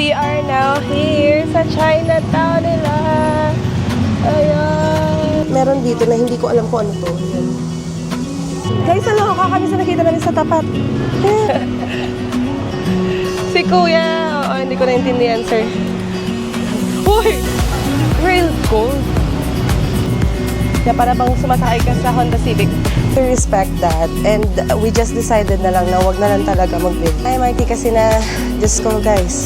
we are now here sa Chinatown nila. Ayan. Meron dito na hindi ko alam kung ano to. Ayan. Guys, naloka kami sa nakita namin sa tapat. Si Kuya. Oo, hindi ko naintindihan, sir. Uy! Real gold. Kaya para bang sumasakay ka sa Honda Civic. To respect that. And we just decided na lang na wag na lang talaga mag-bid. Ay, Marty, kasi na, Diyos ko, guys.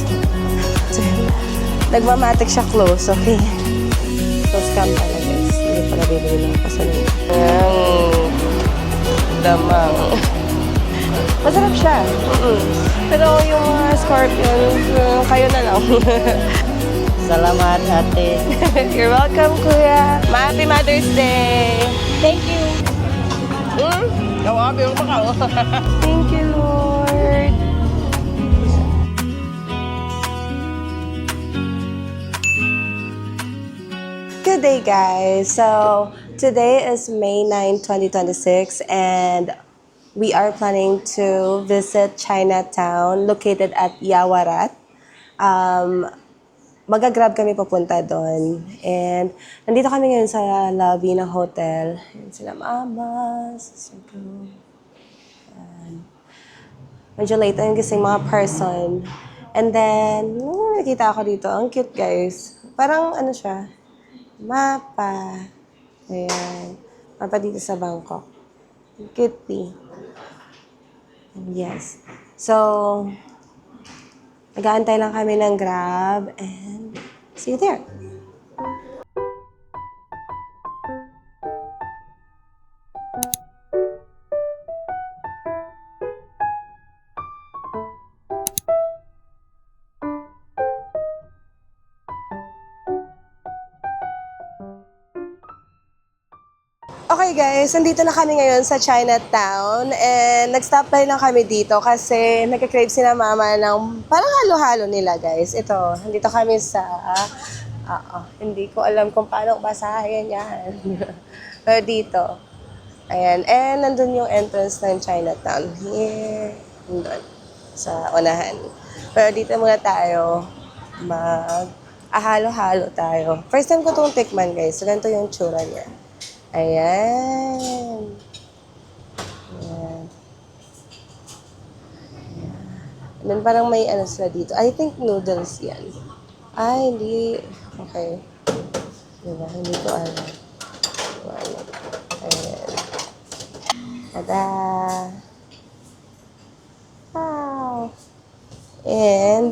Nagmamatic siya close, okay? So, scam pala, guys. Hindi pala bibili ng pasalin. Ayan. Damang. Masarap siya. Pero yung mga scorpion, kayo na lang. Salamat, ate. You're welcome, Kuya. Happy Mother's Day. Thank you. Thank you, Lord. Good day, guys. So, today is May 9, 2026, and we are planning to visit Chinatown, located at Yawarat. Magagrab kami papunta doon. And nandito kami ngayon sa lobby ng hotel. Ayan sila mama, sasago. Medyo late ang gising mga person. And then, nakita ako dito. Ang cute, guys. Parang ano siya? Mapa. Ayan. Mapa dito sa Bangkok. Cute. Yes. So, nag-aantay lang kami ng Grab and see you there. Okay guys, nandito na kami ngayon sa Chinatown and nag-stop by lang kami dito kasi nagka-crave si na mama ng parang halo-halo nila guys. Ito, nandito kami sa, hindi ko alam kung paano basahin yan. Pero dito, ayan, and nandun yung entrance ng Chinatown. Here, nandun, sa unahan. Pero dito muna tayo, halo-halo tayo. First time ko itong tikman guys, so ganito yung tsura niya. Ayan. Ayan. And then parang may ano sila dito. I think noodles yan. Ay, hindi. Okay. Diba? Hindi ko alam. Ayan. Tada! Wow! And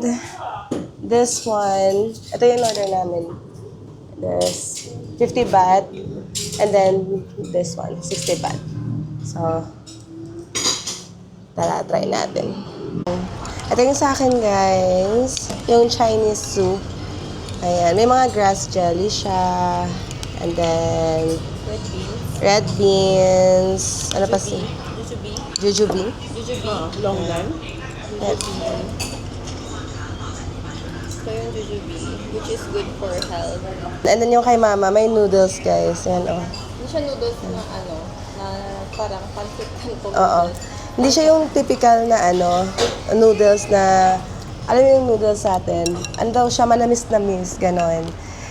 this one, ito yung order namin. This 50 baht. And then, this one, 60 baht. So, try natin. Ito yung sa akin, guys. Yung Chinese soup. Ayan, may mga grass jelly siya. And then, red beans. Ano pa siya? Jujube. Longgan. Ito yung jujube, which is good for health. And then yung kay mama, may noodles, guys. Yan, oh. Hindi siya noodles na na parang pancit canton Oo. noodles. Hindi siya yung typical na noodles na, alam mo yung noodles sa atin, ano daw siya, manamis-namis, ganon.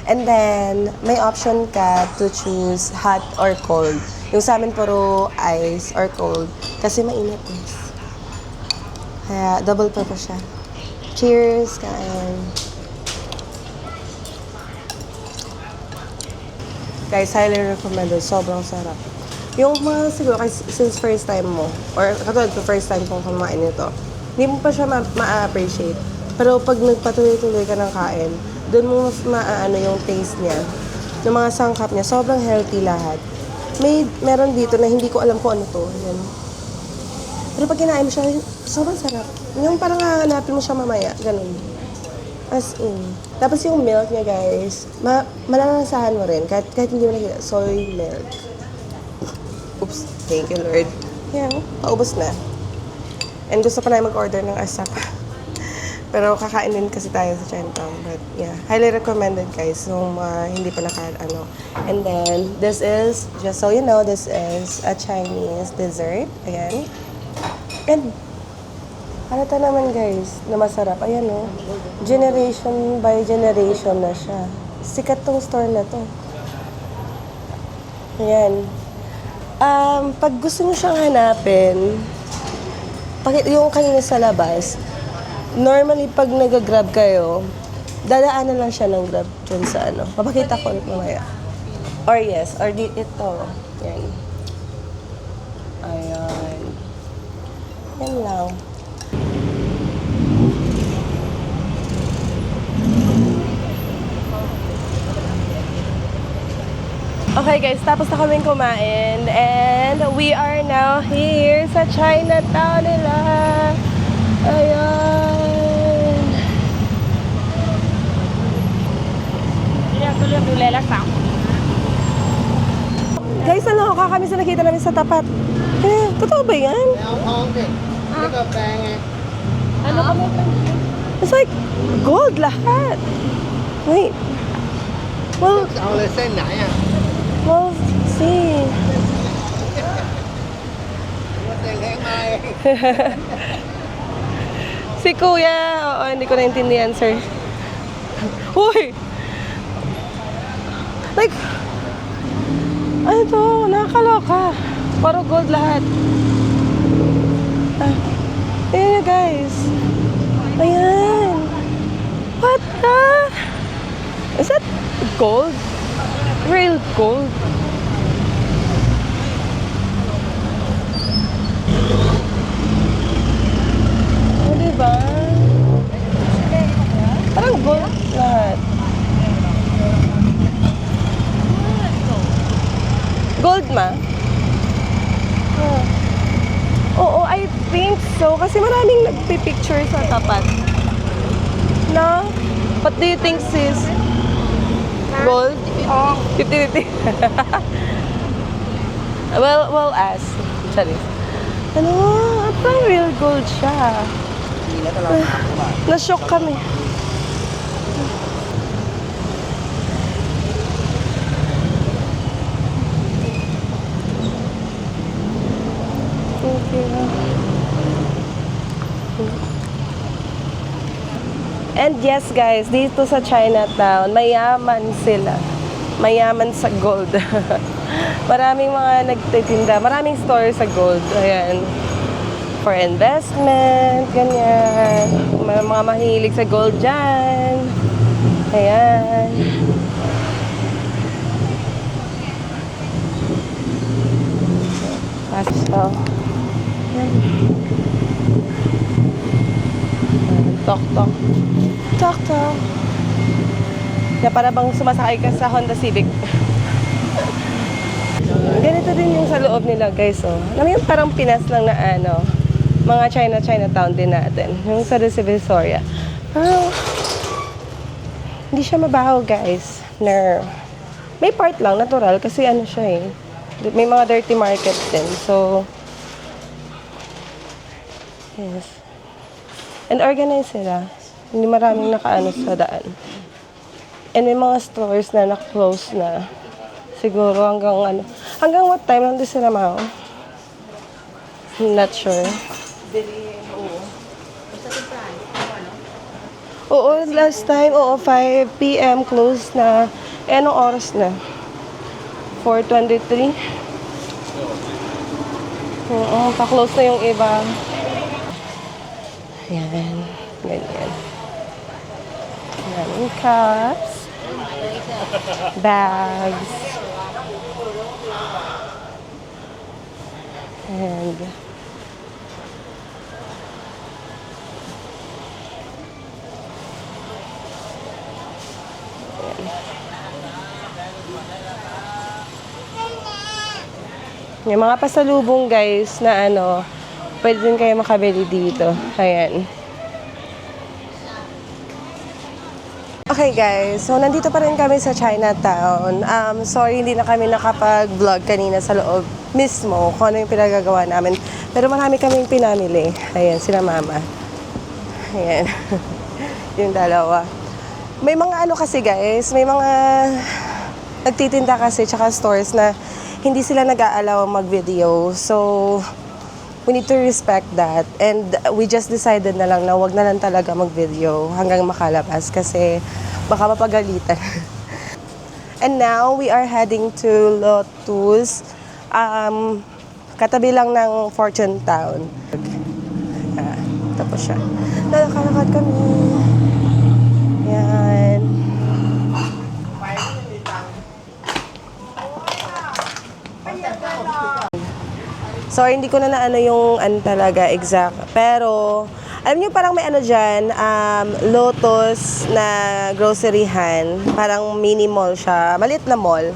And then, may option ka to choose hot or cold. Yung sa amin puro ice or cold. Kasi mainit, guys. Kaya, double purpose siya. Cheers, kain. Guys, highly recommended. Sobrang sarap. Yung mga siguro, since first time mo, or katulad ko first time kong kumain nito, hindi mo pa siya ma-appreciate. Pero pag nagpatuloy-tuloy ka ng kain, doon mo mas maaano yung taste niya. Yung mga sangkap niya, sobrang healthy lahat. Meron dito na hindi ko alam kung ano to. Yan. Pero pag kinain mo siya, sobrang sarap. Yung parang hahanapin mo siya mamaya, ganun. As in. Tapos yung milk niya, guys, malalasahan mo rin. Kahit hindi mo nakita, soy milk. Oops, thank you, Lord. Yan, paubos na. And gusto pa na mag-order ng asap. Pero kakain din kasi tayo sa Chinatown. But yeah, highly recommended, guys. Yung hindi pa And then, this is, just so you know, this is a Chinese dessert. Ayan. And Halata naman guys, na masarap. Ayan oh. Generation by generation na siya. Sikat tong store na to. Ayan. Pag gusto nyo siyang hanapin, yung kanina sa labas, normally pag nag-grab kayo, dadaanan lang siya ng grab dyan sa ano. Papakita ko ulit mamaya. Or yes, or ito. Yan. Ayan. Yan lang. Okay guys, tapos na kaming kumain and we are now here sa Chinatown nila. Ayan. Guys, ano, kami sa nakita namin sa tapat. Totoo ba yan? Ano kami? It's like gold lahat. Wait. Well, Well, see. Si Kuya, oo, hindi ko naintindihan, sir. Uy! Like, ano to? Nakakaloka. Paro gold lahat. Ayan guys. Ayan. What the? Is that gold? Real gold. O, diba? Parang gold lahat. Gold ma? Oo, I think so. Kasi maraming nagpipicture sa tapat. No? What do you think, sis? Gold? 50-50. Well, ask. Charis. Ano? Parang real gold siya. Na-shock kami. Okay. And yes guys, dito sa Chinatown, mayaman sila. Mayaman sa gold. Maraming mga nagtitinda, maraming stores sa gold. Ayan. For investment, ganyan. May mga mahilig sa gold dyan. Ayan. So, tok-tok. Tok-tok. Na para bang sumasakay ka sa Honda Civic. Ganito din yung sa loob nila, guys, oh. Alam mo yung parang Pinas lang na ano, mga Chinatown din natin. Yung sa Divisoria. Hindi siya mabaho, guys. May part lang, natural, kasi ano siya eh. May mga dirty market din. So, yes. And organized sila. Hindi maraming nakaano sa daan. And may mga stores na na-close na. Siguro hanggang ano. Hanggang what time nandun sila mao? Not sure. Oo, last time, 5 p.m. close na. Eh, anong oras na? 4:23. Oo, pa-close na yung iba. Ayan, ganyan. Ayan, cups. Bags. And yung mga pasalubong guys na ano, pwede din kayo makabili dito. Ayan. Okay guys, so nandito pa rin kami sa Chinatown. Sorry hindi na kami nakapag-vlog kanina sa loob mismo kung ano yung pinagagawa namin. Pero marami kaming pinamili. Ayan, sila mama. Ayan. Yung dalawa. May mga ano kasi guys, may mga nagtitinda kasi tsaka stores na hindi sila nag-aalaw mag-video. So, we need to respect that. And we just decided na lang na wag na lang talaga mag-video hanggang makalabas kasi baka mapagalitan. And now, we are heading to Lotus. Katabi lang ng Fortune Town. Tapos siya. Lalakad kami. Yan. So, hindi ko na naano yung talaga exact. Pero, alam niyo parang may dyan, Lotus na groceryhan. Parang mini mall siya. Maliit na mall.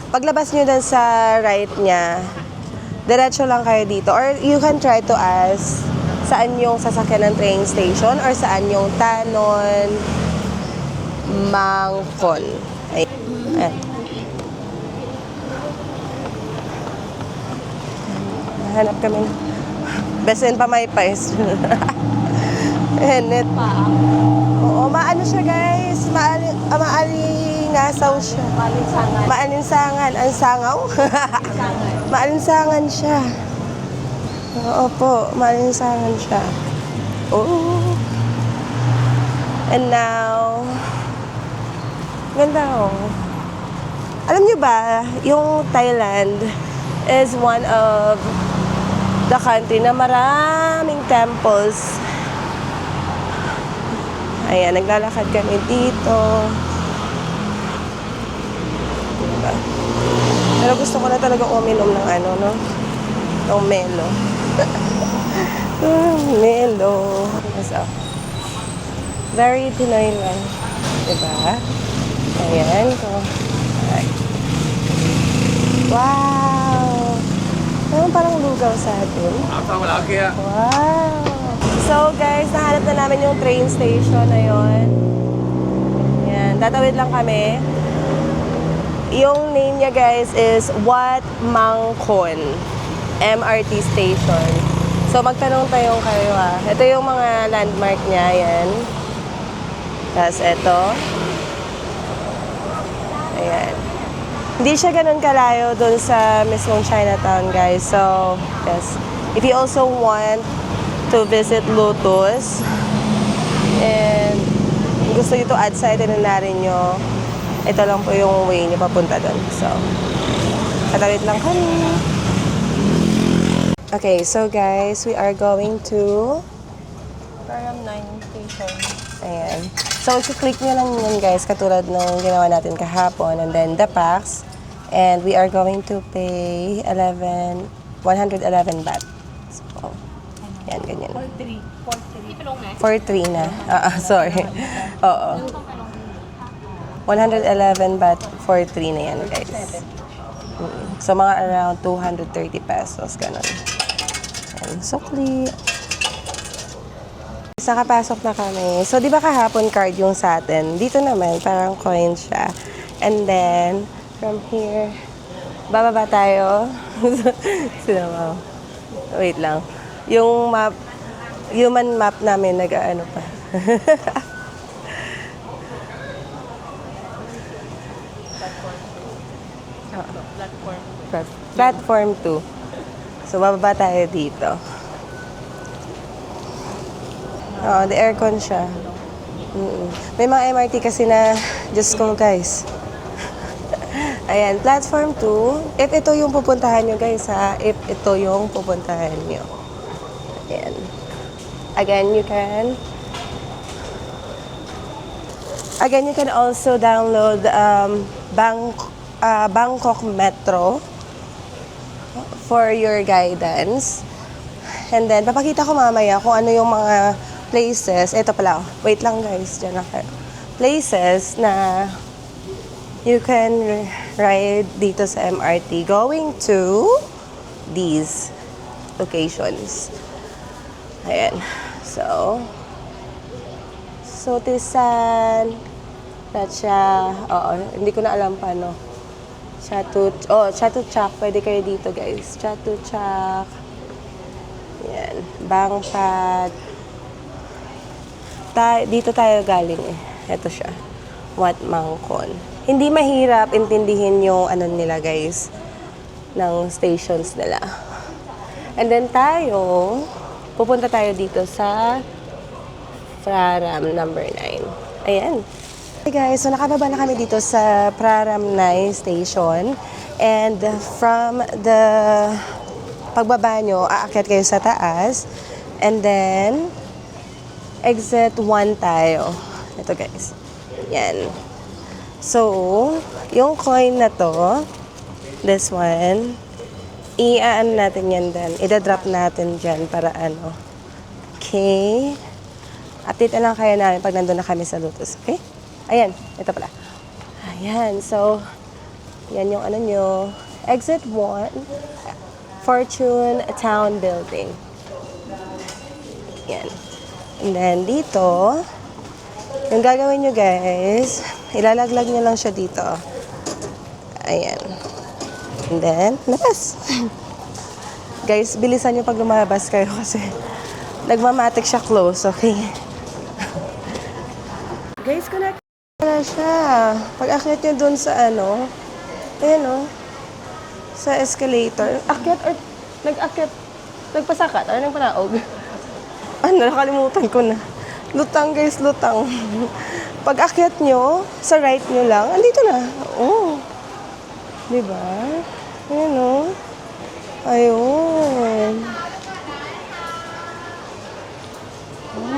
Paglabas niyo dun sa right niya, diretso lang kayo dito. Or you can try to ask saan yung sasakyan ng train station or saan yung Tanon Mangkon. Ayan. Hanap kami. Besin pa may pais. Hennet. Oo, maano siya guys. Maalingasaw siya. Maalinsangan. Ang sangaw? Maalinsangan siya. Oo po, maalinsangan siya. Oh. And now, ganda oh. Alam niyo ba, yung Thailand is one of the country na maraming temples. Ayan, naglalakad kami dito. Diba? Pero gusto ko na talaga uminom ng no? Ng Melo. Melo. So, very Pinoy lang. Diba? Ayan ko. Alright. Wow! Parang lugaw sa atin. Wow! So guys, nahanap na namin yung train station na yun. Yan, tatawid lang kami. Yung name niya guys is Wat Mangkon MRT Station. So magtanong tayo kayo Ito yung mga landmark niya, yan. Tapos ito. Ayan. Hindi siya ganun kalayo dun sa mismong Chinatown, guys. So, yes. If you also want to visit Lotus, and gusto nyo to add sa itinerary nyo, ito lang po yung way nyo papunta dun. So, katawid lang kami. Okay, so guys, we are going to Param 9 Station. Ayan. So, i-click nyo lang yun, guys, katulad nung ginawa natin kahapon. And then, the packs. And we are going to pay 111 baht. So, yan, ganyan. 43 na. Sorry. Oo. 111 baht, 43 na yan, guys. So, mga around 230 pesos, ganun. Yan, sukli. Nakapasok na kami. So, di ba kahapon card yung sa atin? Dito naman, parang coin siya. And then, from here, bababa tayo. Sino mo? Wait lang. Yung map, human map namin, nag-ano pa. Platform 2. So, bababa tayo dito. Oh, the aircon siya. May mga MRT kasi na, Diyos ko guys. Ayan, platform 2. If ito yung pupuntahan nyo guys if ito yung pupuntahan nyo. Ayan. Again, you can also download Bangkok Metro for your guidance. And then, papakita ko mamaya kung ano yung mga places. Ito pala, wait lang guys, dyan na kayo. Places na you can ride dito sa MRT going to these locations. Ayan. So, Sotisan, Ratcha, hindi ko na alam paano. Chatuchak, pwede kayo dito guys. Chatuchak. Yan, Bangpad. Dito tayo galing Ito siya. Wat Mangkon. Hindi mahirap intindihin yung nila guys, ng stations nila. And then tayo, pupunta tayo dito sa Praram number 9. Ayan. Hey guys, so nakababa na kami dito sa Praram 9 station. And from the pagbaba nyo, aakyat kayo sa taas. And then, exit 1 tayo. Ito guys. Yan. So, yung coin na to, this one, i-aan natin yan din. Ida-drop natin dyan para ano. Okay. Update na lang kayo namin pag nandun na kami sa Lotus. Okay? Ayan. Ito pala. Ayan. So, yan yung ano nyo. Exit 1. Fortune Town Building. Yan. And then, dito, yung gagawin nyo guys, ilalaglag nyo lang siya dito. Ayan. And then, labas. Guys, bilisan nyo pag lumabas kayo kasi nagmamatic siya close, okay? Guys, connect na siya. Pag akyat nyo dun sa ano, ayan o, sa escalator. Akyat or nag-akyat, nagpasakat or nagpanaog? Ano, nakalimutan ko na. Lutang guys, lutang. Pag akyat nyo, sa right nyo lang, andito na. Oh. Diba? Ayan o. Ayun.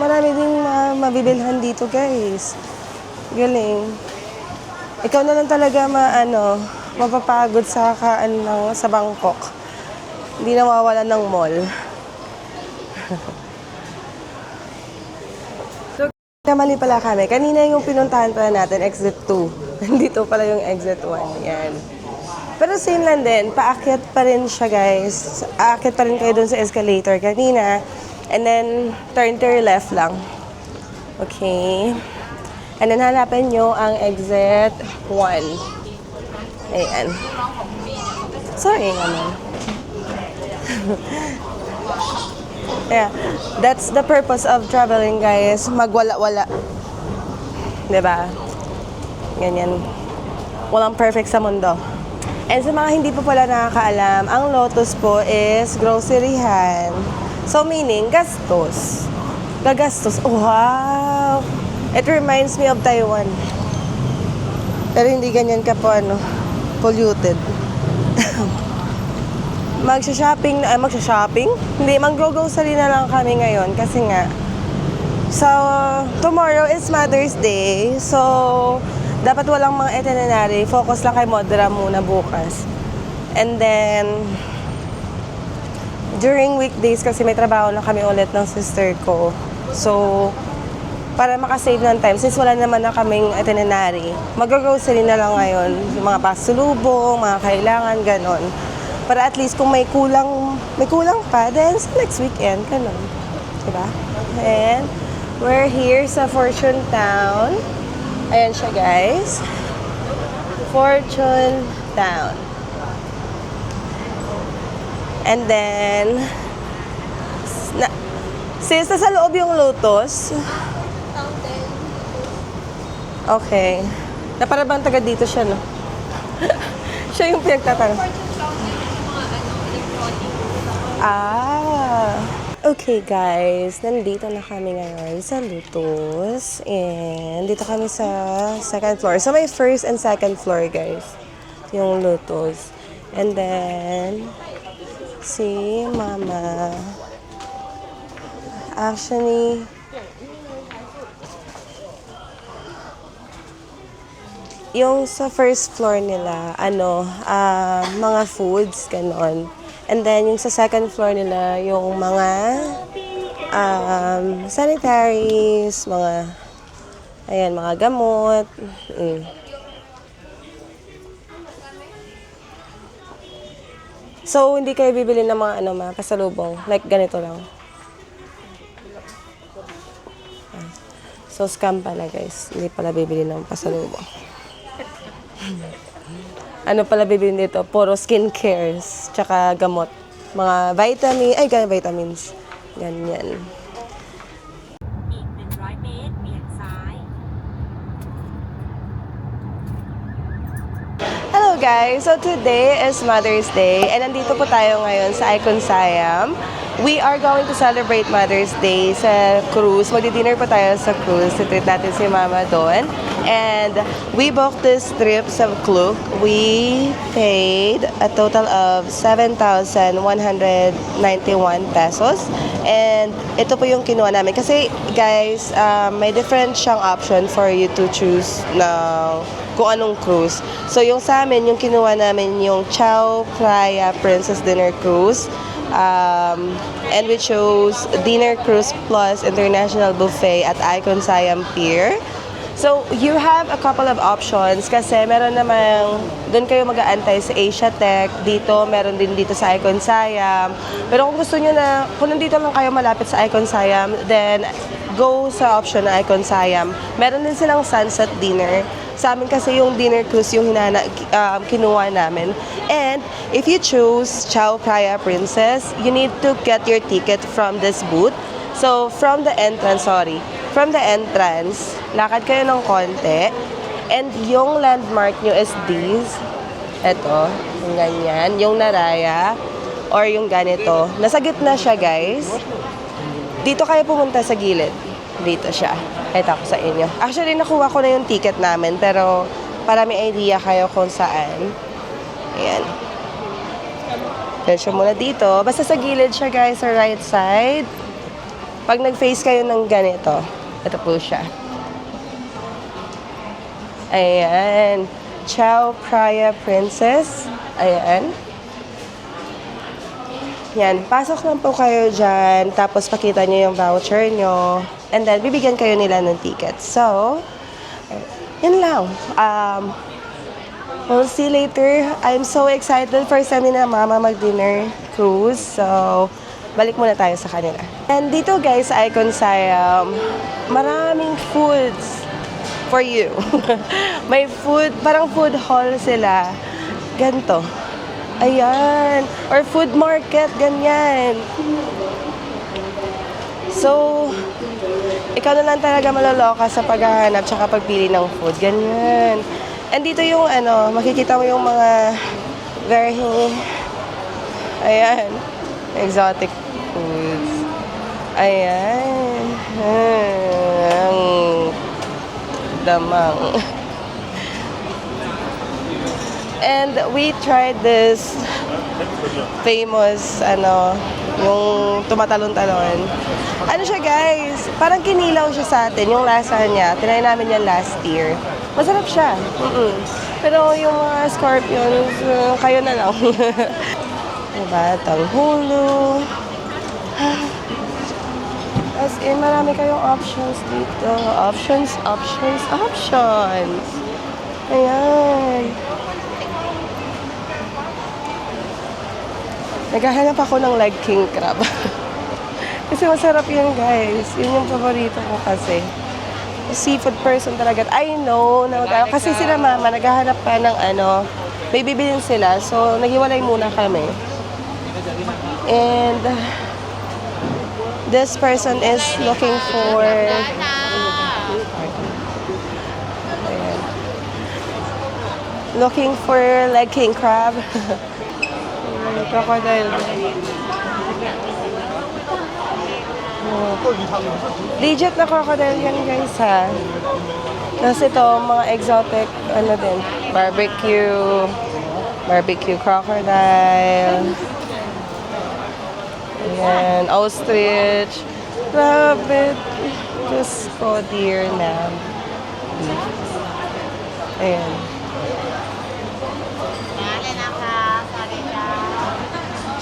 Marami ding mabibilhan dito guys. Galing. Ikaw na lang talaga mapapagod sa sa Bangkok. Hindi nawawalan ng mall. So, kamali pala kami. Kanina yung pinuntahan pala natin, exit 2. Nandito pala yung exit 1. Yan. Pero same lang din. Paakyat pa rin siya guys. Aakyat pa rin kayo dun sa escalator kanina. And then, turn to your left lang. Okay. And then, hanapin nyo ang exit 1. Ayan. Sorry naman. Yeah. That's the purpose of traveling, guys. Magwala-wala. Diba? Ganyan. Walang perfect sa mundo. And sa mga hindi pa pala nakakaalam, ang Lotus po is groceryhan. So, meaning, gastos. Gagastos. Oh, wow! It reminds me of Taiwan. Pero hindi ganyan ka po, polluted. Magsha-shopping? Hindi, mag-grocery na lang kami ngayon kasi nga, so, tomorrow is Mother's Day. So, dapat walang mga itinerary. Focus lang kay Modra muna bukas. And then, during weekdays kasi may trabaho na kami ulit ng sister ko. So, para makasave ng time, since wala naman na kaming itinerary, mag-grocery na lang ngayon. Yung mga pasulubong, mga kailangan, ganon. Para at least kung may kulang pa, then sa next weekend, ganon. Diba? And, we're here sa Fortune Town. Ayan siya, guys. Fortune Town. And then, since nasa loob yung Lotus, okay. Na para bang taga dito siya, no? Siya yung pinagtatanong. Okay guys, nandito na kami ngayon sa Lotus. And dito kami sa second floor. So may first and second floor guys, yung Lotus. And then, si Mama. Actually, yung sa first floor nila, mga foods, ganon. And then, yung sa second floor nila, yung mga sanitaries, mga gamot. So, hindi kayo bibili ng mga pasalubong. Like, ganito lang. So, scam pala, guys. Hindi pala bibili ng pasalubong. Ano pala bibili dito? Puro skincares, tsaka gamot. Mga vitamins. Ganyan. Hello Hello guys! So today is Mother's Day and nandito po tayo ngayon sa Icon Siam. We are going to celebrate Mother's Day sa cruise. Magdi-dinner po tayo sa cruise. Treat natin si Mama doon. And we booked this trip sa Klook. We paid a total of 7,191 pesos. And ito po yung kinuha namin. Kasi guys, may different siyang option for you to choose na kung anong cruise. So yung sa amin, yung kinuha namin yung Chao Phraya Princess Dinner Cruise. And we chose Dinner Cruise Plus International Buffet at Icon Siam Pier. So, you have a couple of options kasi meron namang doon kayo mag-aantay sa Asia Tech. Dito, meron din dito sa Icon Siam. Pero kung gusto nyo na, kung nandito lang kayo malapit sa Icon Siam, then go sa option na Icon Siam. Meron din silang sunset dinner. Sa amin kasi yung dinner cruise yung kinuha namin. And if you choose Chao Phraya Princess, you need to get your ticket from this booth. So, from the entrance, lakad kayo ng konti. And yung landmark nyo is this. Ito, yung ganyan. Yung Naraya. Or yung ganito. Nasa gitna siya, guys. Dito kayo pumunta sa gilid. Dito siya. Ito ako sa inyo. Actually, nakuha ko na yung ticket namin. Pero, para may idea kayo kung saan. Ayan. Diretso muna dito. Basta sa gilid siya, guys, sa right side. Pag nag-face kayo ng ganito, ito po siya. Ayan. Chao Phraya Princess. Ayan. Yan. Pasok lang po kayo dyan. Tapos pakita nyo yung voucher nyo. And then, bibigyan kayo nila ng ticket. So, yun lang. We'll see later. I'm so excited. First time ni na Mama mag-dinner cruise. So, balik muna tayo sa kanila. And dito guys, sa Icon Siam, maraming foods for you. May food, parang food hall sila. Ganto. Ayan. Or food market, ganyan. So, ikaw na lang talaga maloloka sa paghahanap tsaka pagpili ng food. Ganyan. And dito yung makikita mo yung mga very, ayan, exotic foods. Ayan. Ang damang. And we tried this famous, yung tumatalon-talon. Ano siya guys, parang kinilaw siya sa atin, yung lasa niya. Tinry namin yan last year. Masarap siya. Pero yung mga scorpions, kayo na lang. Diba? Tanghulo. As in, marami kayong options dito. Options. Ayan. Naghahanap ako ng leg king crab. Kasi masarap yun, guys. Yun yung paborito ko kasi. Seafood person talaga. I know. Kasi sila Mama, naghahanap pa ng may bibilin sila. So, naghiwalay muna kami. And this person is looking for leg king crab. Crocodile. Legit na crocodile yan guys ha. Kasi ito mga exotic din. Barbecue crocodile. Ayan, ostrich, rabbit, just ko deer na. Ayan.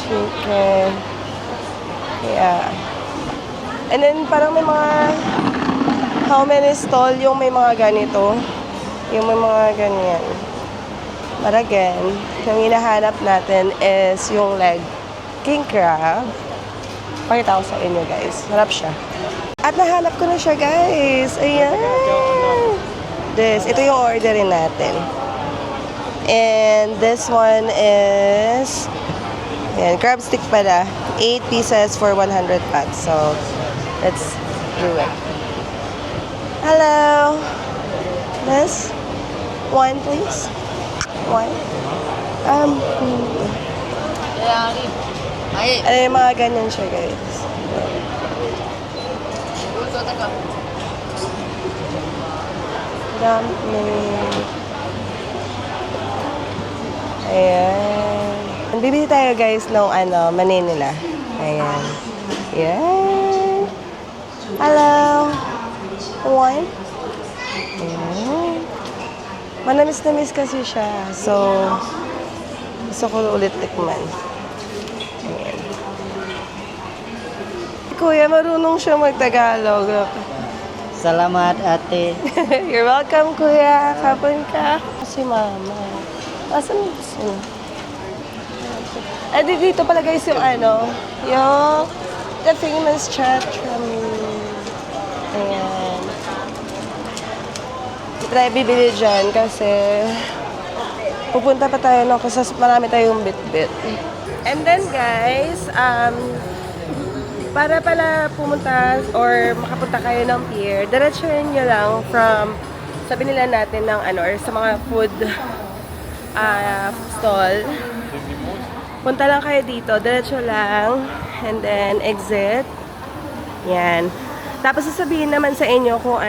Chicken. Yeah. And then parang may mga how many stall yung may mga ganito. Yung may mga ganyan. But again, yung hinahanap natin is yung leg king crab. Pakita ko sa inyo guys. Harap siya. At nahanap ko na siya guys. Ayan. Ito yung orderin natin. And this one is ayan, crab stick pala. 8 pieces for 100 baht. So, let's do it. Hello. This one, please. One? Ano yung mga ganyan siya, guys. Dami. Ayan. Bibili tayo, guys, ng mani nila. Ayan. Ayan. Hello. One? Ayan. Manamis-namis kasi siya. So, gusto ko ulit tikman. Ayan. Kuya, marunong siya mag-Tagalog. Salamat, ate. You're welcome, kuya. Kapon ka. Si mama. Asan mo gusto niya? Dito pala guys yung yung the famous chatrami. Ayan. Hindi tayo bibili dyan kasi pupunta pa tayo kasi marami tayong bit-bit. And then guys, para pala pumunta or makapunta kayo ng pier, diretsuhin nyo lang from, sabi nila natin ng or sa mga food stall. Punta lang kayo dito, diretso lang, and then exit. Yan. Tapos sasabihin naman sa inyo kung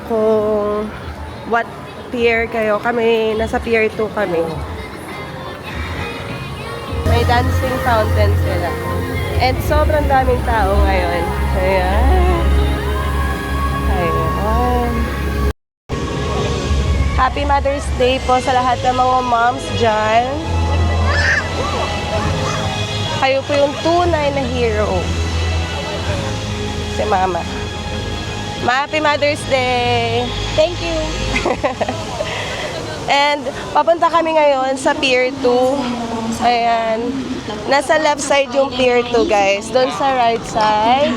kung what pier kayo. Kami, nasa pier 2 kami. May dancing fountain sila. And sobrang daming tao ngayon. Ayan. Ayan. Happy Mother's Day po sa lahat ng mga moms dyan. Kayo po yung tunay na hero. Si Mama. Happy Mother's Day! Thank you! And papunta kami ngayon sa Pier 2. Ayan. Nasa left side yung Pier 2, guys. Doon sa right side,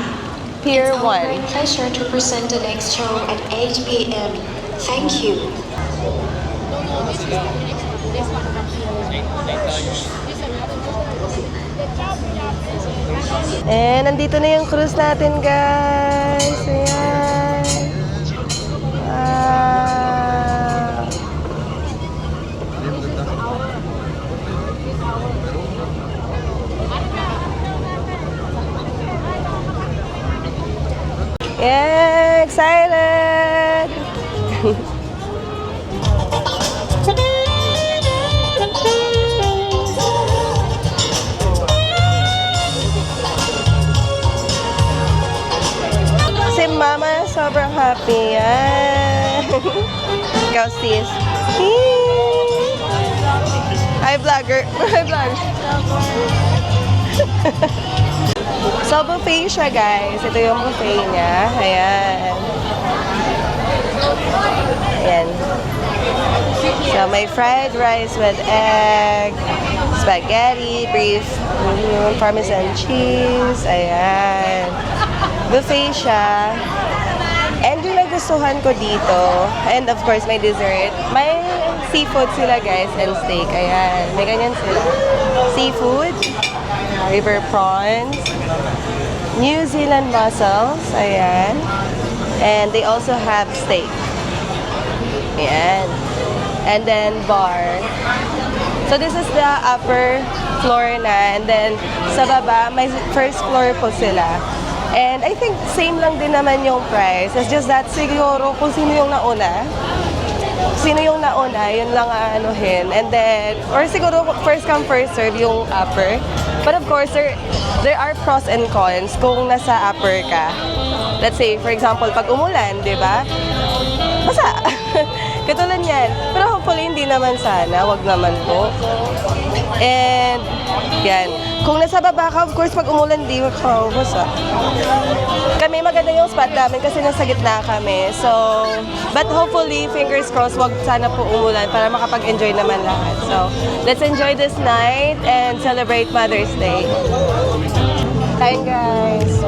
Pier 1. It's our great pleasure to present the next show at 8 p.m. Thank you. Nandito na yung cruise natin, guys. Ayan. Wow. Yeah, excited! Si Mama, sobrang happy. Yan. Ikaw, sis. Hi, vlogger. Hi, vlogger. So, buffet siya, guys. Ito yung buffet niya. Ayan. Ayan. So, may fried rice with egg, spaghetti, beef, parmesan cheese. Ayan. Buffet siya. And yung nagustuhan ko dito, and of course, may dessert. May seafood sila, guys, and steak. Ayan. May ganyan sila. Seafood, river prawns, New Zealand mussels. Ayan. And they also have steak. Ayan. And then bar. So this is the upper floor na. And then sa baba, may first floor po sila. And I think same lang din naman yung price. It's just that siguro kung sino yung nauna, yun lang aanuhin. And then, or siguro first come, first serve yung upper. But of course, there are pros and cons kung nasa upper ka. Let's say, for example, pag umulan, di ba? Basa. Katulad yan. Pero hopefully, hindi naman sana. Wag naman po. And, yan. Kung nasa baba ka, of course, pag umulan, di ka basa. Kami, maganda yung spot namin kasi nasa gitna kami. So, but hopefully, fingers crossed, wag sana po umulan para makapag-enjoy naman lahat. So, let's enjoy this night and celebrate Mother's Day. Kain, guys.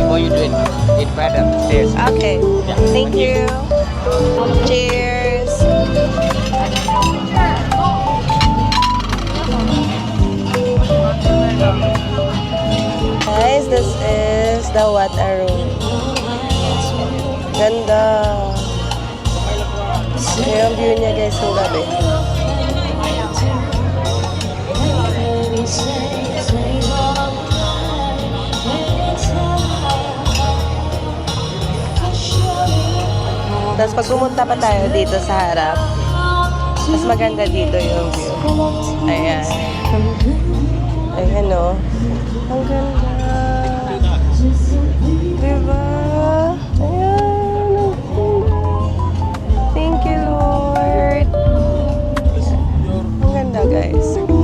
before you do it, eat better. Taste. Okay. Thank you. Cheers. Guys, this is the water room. Ganda. Yung view niya guys ng gabi. Tapos pag pumunta pa tayo dito sa harap, mas maganda dito yung view. Ayan. Ayan o. Ang ganda. Diba? Ayan. Thank you, Lord. Ang ganda, guys.